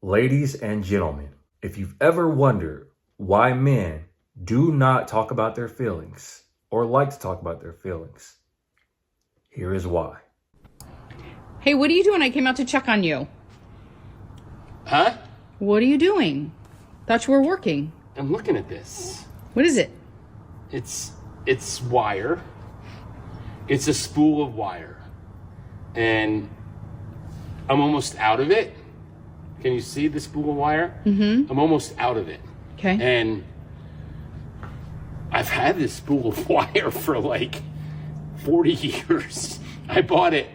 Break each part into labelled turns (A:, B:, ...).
A: Ladies and gentlemen, if you've ever wondered why men do not talk about their feelings or like to talk about their feelings, here is why.
B: Hey, what are you doing? I came out to check on you.
C: Huh?
B: What are you doing? Thought you were working.
C: I'm looking at this.
B: What is it?
C: It's wire. It's a spool of wire. And I'm almost out of it. Can you see the spool of wire?
B: Mm-hmm.
C: I'm almost out of it.
B: Okay.
C: And I've had this spool of wire for like 40 years. I bought it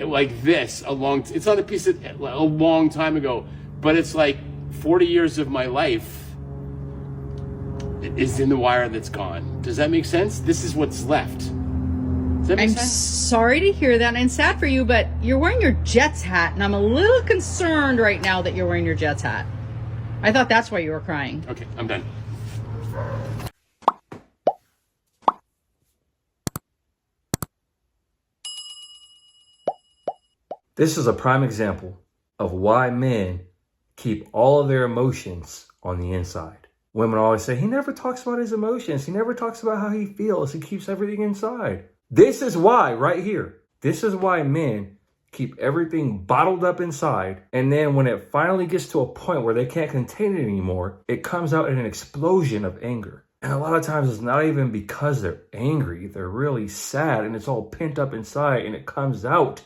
C: like this it's not a piece of a long time ago, but it's like 40 years of my life is in the wire that's gone. Does that make sense? This is what's left. Does that make sense?
B: Sorry to hear that, and I'm sad for you, but you're wearing your Jets hat, and I'm a little concerned right now that you're wearing your Jets hat. I thought that's why you were crying.
C: Okay, I'm done.
A: This is a prime example of why men keep all of their emotions on the inside. Women always say, he never talks about his emotions. He never talks about how he feels. He keeps everything inside. This is why right here. This is why men keep everything bottled up inside. And then when it finally gets to a point where they can't contain it anymore, it comes out in an explosion of anger. And a lot of times it's not even because they're angry. They're really sad and it's all pent up inside and it comes out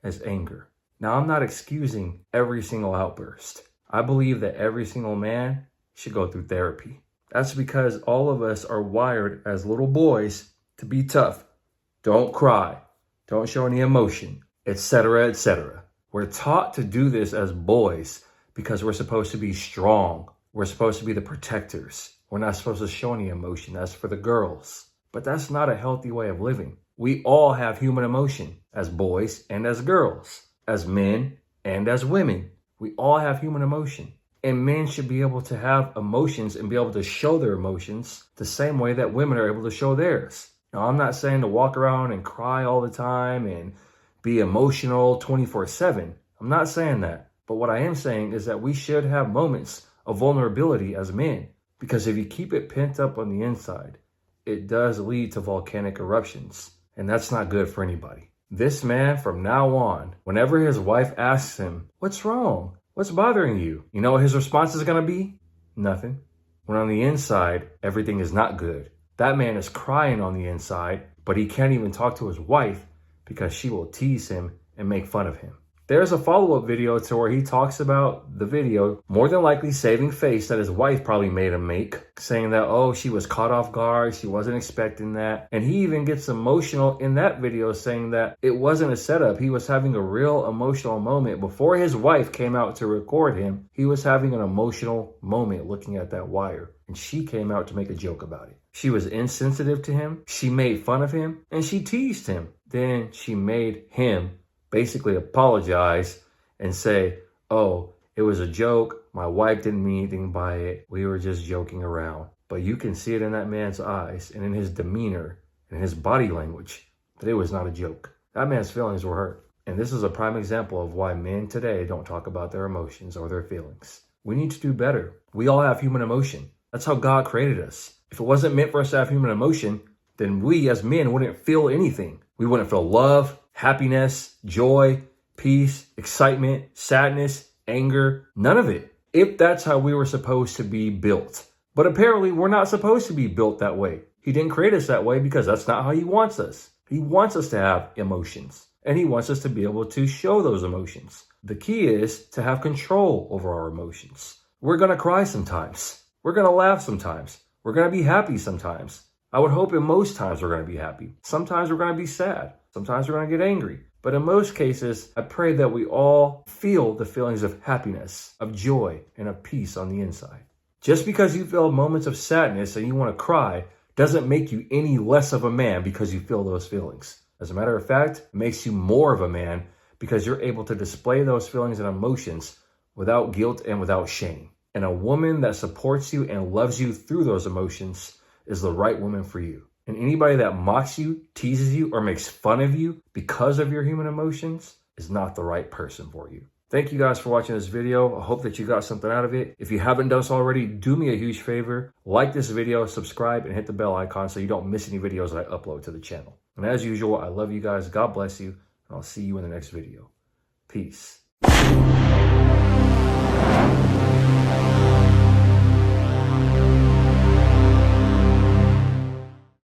A: as anger. Now, I'm not excusing every single outburst. I believe that every single man should go through therapy. That's because all of us are wired as little boys to be tough. Don't cry. Don't show any emotion, etc., etc. We're taught to do this as boys because we're supposed to be strong. We're supposed to be the protectors. We're not supposed to show any emotion. That's for the girls. But that's not a healthy way of living. We all have human emotion as boys and as girls, as men and as women. We all have human emotion. And men should be able to have emotions and be able to show their emotions the same way that women are able to show theirs. Now, I'm not saying to walk around and cry all the time and be emotional 24/7. I'm not saying that. But what I am saying is that we should have moments of vulnerability as men. Because if you keep it pent up on the inside, it does lead to volcanic eruptions. And that's not good for anybody. This man, from now on, whenever his wife asks him, what's wrong? What's bothering you? You know what his response is going to be? Nothing. When on the inside, everything is not good. That man is crying on the inside, but he can't even talk to his wife because she will tease him and make fun of him. There's a follow-up video to where he talks about the video, more than likely saving face that his wife probably made him make, saying that, oh, she was caught off guard, she wasn't expecting that. And he even gets emotional in that video saying that it wasn't a setup. He was having a real emotional moment. Before his wife came out to record him, he was having an emotional moment looking at that wire. And she came out to make a joke about it. She was insensitive to him, she made fun of him, and she teased him. Then she made him basically apologize and say, oh, it was a joke. My wife didn't mean anything by it. We were just joking around. But you can see it in that man's eyes and in his demeanor and his body language that it was not a joke. That man's feelings were hurt. And this is a prime example of why men today don't talk about their emotions or their feelings. We need to do better. We all have human emotion. That's how God created us. If it wasn't meant for us to have human emotion, then we as men wouldn't feel anything. We wouldn't feel love, happiness, joy, peace, excitement, sadness, anger, none of it. If that's how we were supposed to be built. But apparently we're not supposed to be built that way. He didn't create us that way because that's not how he wants us. He wants us to have emotions and he wants us to be able to show those emotions. The key is to have control over our emotions. We're going to cry sometimes. We're going to laugh sometimes. We're going to be happy sometimes. I would hope in most times we're going to be happy. Sometimes we're going to be sad. Sometimes we're going to get angry. But in most cases, I pray that we all feel the feelings of happiness, of joy, and of peace on the inside. Just because you feel moments of sadness and you want to cry doesn't make you any less of a man because you feel those feelings. As a matter of fact, it makes you more of a man because you're able to display those feelings and emotions without guilt and without shame. And a woman that supports you and loves you through those emotions is the right woman for you. And anybody that mocks you, teases you, or makes fun of you because of your human emotions is not the right person for you. Thank you guys for watching this video. I hope that you got something out of it. If you haven't done so already, do me a huge favor. Like this video, subscribe, and hit the bell icon so you don't miss any videos that I upload to the channel. And as usual, I love you guys. God bless you. And I'll see you in the next video. Peace.